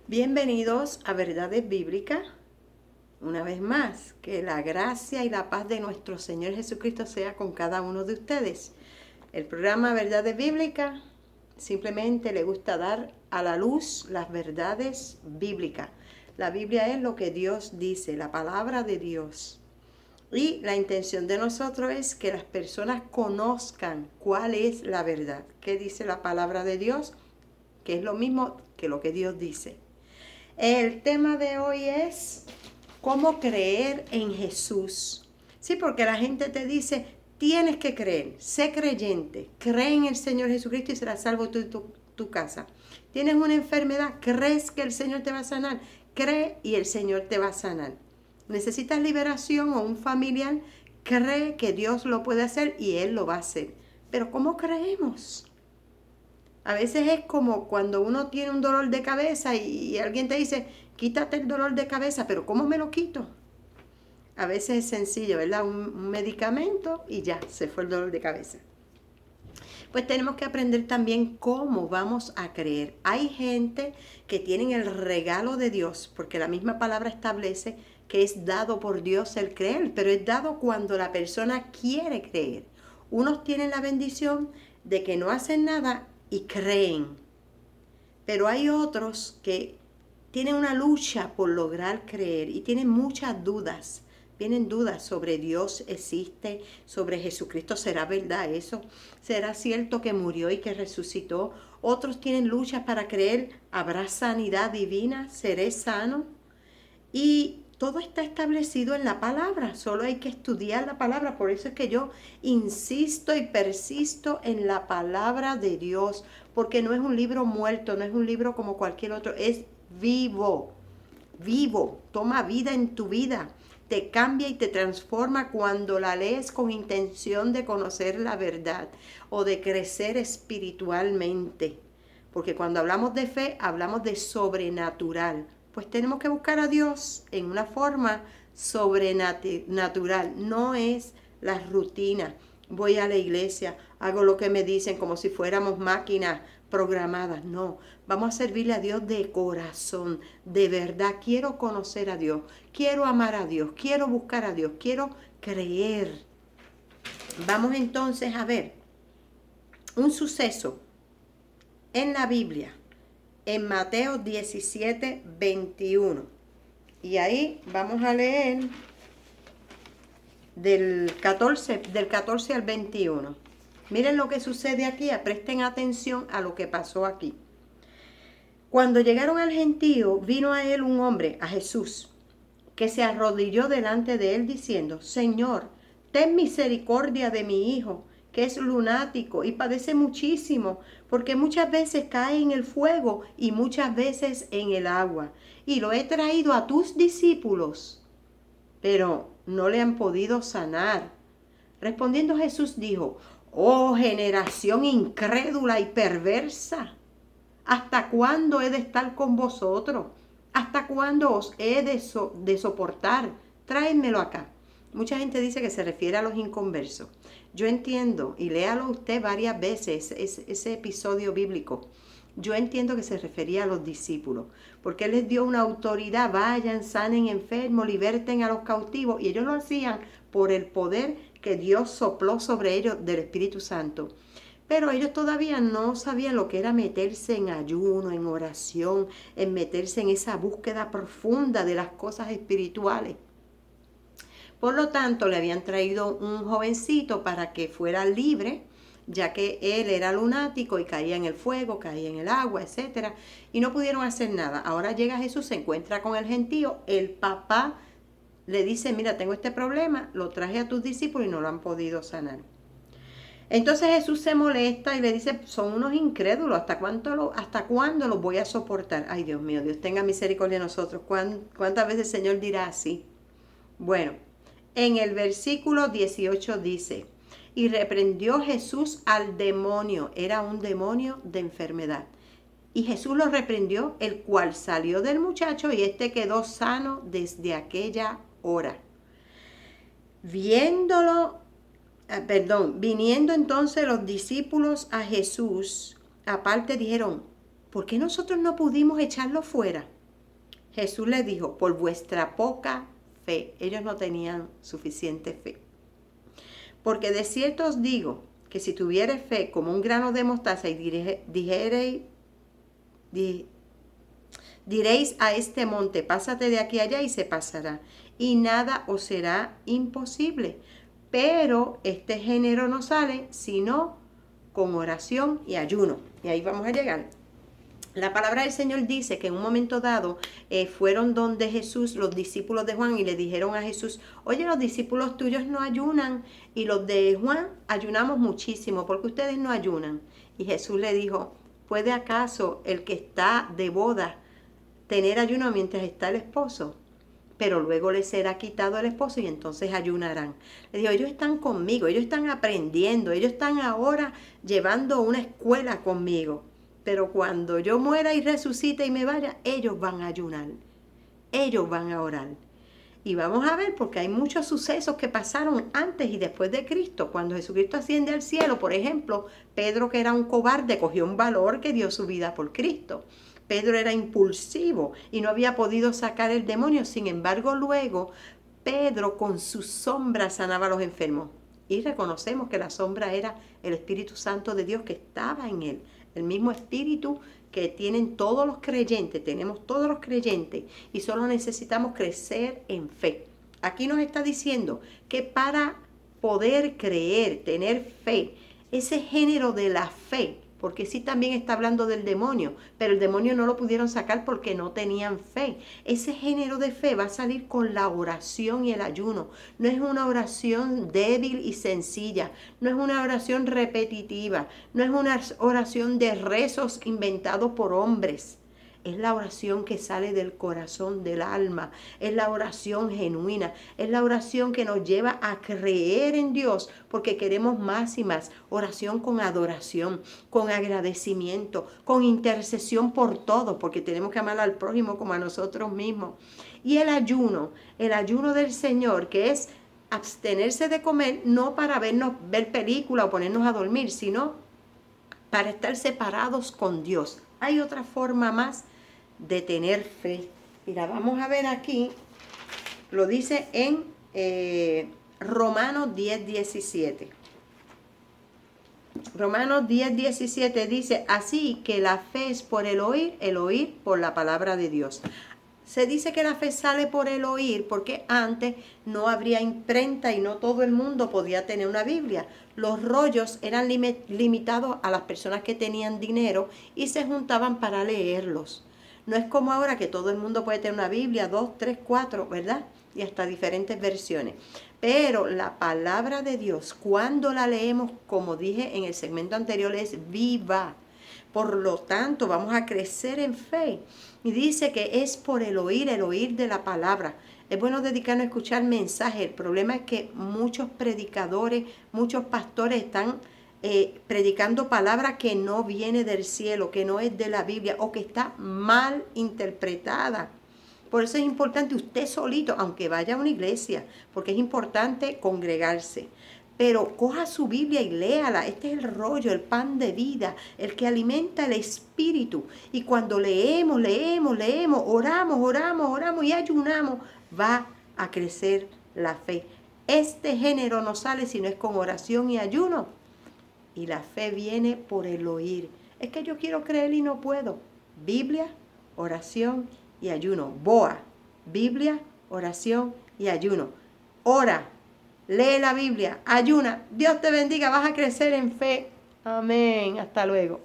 Bienvenidos a Verdades Bíblicas. Una vez más, que la gracia y la paz de nuestro Señor Jesucristo sea con cada uno de ustedes. El programa Verdades Bíblicas simplemente le gusta dar a la luz las verdades bíblicas. La Biblia es lo que Dios dice, la palabra de Dios. Y la intención de nosotros es que las personas conozcan cuál es la verdad. ¿Qué dice la palabra de Dios? Que es lo mismo que lo que Dios dice. El tema de hoy es cómo creer en Jesús. Sí, porque la gente te dice, tienes que creer, sé creyente, cree en el Señor Jesucristo y serás salvo tú y tu casa. Tienes una enfermedad, crees que el Señor te va a sanar, cree y el Señor te va a sanar. Necesitas liberación o un familiar, cree que Dios lo puede hacer y Él lo va a hacer. Pero ¿cómo creemos? A veces es como cuando uno tiene un dolor de cabeza y alguien te dice, quítate el dolor de cabeza, pero ¿cómo me lo quito? A veces es sencillo, ¿verdad? Un medicamento y ya, se fue el dolor de cabeza. Pues tenemos que aprender también cómo vamos a creer. Hay gente que tienen el regalo de Dios, porque la misma palabra establece que es dado por Dios el creer, pero es dado cuando la persona quiere creer. Unos tienen la bendición de que no hacen nada y creen, pero hay otros que tienen una lucha por lograr creer y tienen muchas dudas. Vienen dudas sobre Dios existe, sobre Jesucristo, ¿será verdad eso? ¿Será cierto que murió y que resucitó? Otros tienen luchas para creer, ¿habrá sanidad divina? ¿Seré sano? Y todo está establecido en la palabra, solo hay que estudiar la palabra. Por eso es que yo insisto y persisto en la palabra de Dios, porque no es un libro muerto, no es un libro como cualquier otro, es vivo, vivo, toma vida en tu vida, te cambia y te transforma cuando la lees con intención de conocer la verdad o de crecer espiritualmente. Porque cuando hablamos de fe, hablamos de sobrenatural. Pues tenemos que buscar a Dios en una forma sobrenatural. No es la rutina. Voy a la iglesia, hago lo que me dicen como si fuéramos máquinas programadas. No, vamos a servirle a Dios de corazón, de verdad. Quiero conocer a Dios, quiero amar a Dios, quiero buscar a Dios, quiero creer. Vamos entonces a ver un suceso en la Biblia, en Mateo 17, 21. Y ahí vamos a leer del 14 al 21. Miren lo que sucede aquí, presten atención a lo que pasó aquí. Cuando llegaron al gentío, vino a él un hombre, a Jesús, que se arrodilló delante de él diciendo, Señor, ten misericordia de mi hijo, que es lunático y padece muchísimo, porque muchas veces cae en el fuego y muchas veces en el agua. Y lo he traído a tus discípulos, pero no le han podido sanar. Respondiendo Jesús dijo, oh generación incrédula y perversa, ¿hasta cuándo he de estar con vosotros? ¿Hasta cuándo os he de soportar? Tráenmelo acá. Mucha gente dice que se refiere a los inconversos. Yo entiendo, y léalo usted varias veces, ese episodio bíblico. Yo entiendo que se refería a los discípulos, porque Él les dio una autoridad, vayan, sanen enfermos, liberten a los cautivos, y ellos lo hacían por el poder que Dios sopló sobre ellos del Espíritu Santo. Pero ellos todavía no sabían lo que era meterse en ayuno, en oración, en meterse en esa búsqueda profunda de las cosas espirituales. Por lo tanto, le habían traído un jovencito para que fuera libre, ya que él era lunático y caía en el fuego, caía en el agua, etcétera, y no pudieron hacer nada. Ahora llega Jesús, se encuentra con el gentío, el papá le dice, mira, tengo este problema, lo traje a tus discípulos y no lo han podido sanar. Entonces Jesús se molesta y le dice, son unos incrédulos, ¿hasta cuándo los voy a soportar? Ay, Dios mío, Dios tenga misericordia de nosotros. ¿Cuántas veces el Señor dirá así? Bueno, en el versículo 18 dice, y reprendió Jesús al demonio, era un demonio de enfermedad. Y Jesús lo reprendió, el cual salió del muchacho y éste quedó sano desde aquella hora. Viniendo entonces los discípulos a Jesús, aparte dijeron, ¿por qué nosotros no pudimos echarlo fuera? Jesús les dijo, por vuestra poca fe. Ellos no tenían suficiente fe. Porque de cierto os digo que si tuviereis fe como un grano de mostaza y diréis a este monte, pásate de aquí allá y se pasará, y nada os será imposible. Pero este género no sale sino con oración y ayuno. Y ahí vamos a llegar. La palabra del Señor dice que en un momento dado fueron donde Jesús, los discípulos de Juan, y le dijeron a Jesús, oye, los discípulos tuyos no ayunan y los de Juan ayunamos muchísimo, porque ustedes no ayunan. Y Jesús le dijo, ¿puede acaso el que está de boda tener ayuno mientras está el esposo? Pero luego les será quitado el esposo y entonces ayunarán. Le digo, ellos están conmigo, ellos están aprendiendo, ellos están ahora llevando una escuela conmigo. Pero cuando yo muera y resucite y me vaya, ellos van a ayunar, ellos van a orar. Y vamos a ver, porque hay muchos sucesos que pasaron antes y después de Cristo. Cuando Jesucristo asciende al cielo, por ejemplo, Pedro, que era un cobarde, cogió un valor que dio su vida por Cristo. Pedro era impulsivo y no había podido sacar el demonio. Sin embargo, luego Pedro con su sombra sanaba a los enfermos. Y reconocemos que la sombra era el Espíritu Santo de Dios que estaba en él. El mismo Espíritu que tienen todos los creyentes, tenemos todos los creyentes y solo necesitamos crecer en fe. Aquí nos está diciendo que para poder creer, tener fe, ese género de la fe, porque sí también está hablando del demonio, pero el demonio no lo pudieron sacar porque no tenían fe. Ese género de fe va a salir con la oración y el ayuno. No es una oración débil y sencilla, no es una oración repetitiva, no es una oración de rezos inventados por hombres. Es la oración que sale del corazón, del alma. Es la oración genuina. Es la oración que nos lleva a creer en Dios porque queremos más y más. Oración con adoración, con agradecimiento, con intercesión por todo, porque tenemos que amar al prójimo como a nosotros mismos. Y el ayuno del Señor, que es abstenerse de comer, no para ver película o ponernos a dormir, sino para estar separados con Dios. Hay otra forma más de tener fe. Mira, vamos a ver aquí, lo dice en Romanos 10:17. Romanos 10:17 dice, así que la fe es por el oír por la palabra de Dios. Se dice que la fe sale por el oír porque antes no habría imprenta y no todo el mundo podía tener una Biblia. Los rollos eran limitados a las personas que tenían dinero y se juntaban para leerlos. No es como ahora que todo el mundo puede tener una Biblia, 2, 3, 4, ¿verdad? Y hasta diferentes versiones. Pero la palabra de Dios, cuando la leemos, como dije en el segmento anterior, es viva. Por lo tanto, vamos a crecer en fe. Y dice que es por el oír de la palabra. Es bueno dedicarnos a escuchar mensajes. El problema es que muchos predicadores, muchos pastores están predicando palabra que no viene del cielo, que no es de la Biblia o que está mal interpretada. Por eso es importante usted solito, aunque vaya a una iglesia, porque es importante congregarse. Pero coja su Biblia y léala. Este es el rollo, el pan de vida, el que alimenta el espíritu. Y cuando leemos, oramos y ayunamos, va a crecer la fe. Este género no sale si no es con oración y ayuno. Y la fe viene por el oír. Es que yo quiero creer y no puedo. Biblia, oración y ayuno. BOA. Biblia, oración y ayuno. Ora. Lee la Biblia, ayuna. Dios te bendiga, vas a crecer en fe. Amén. Hasta luego.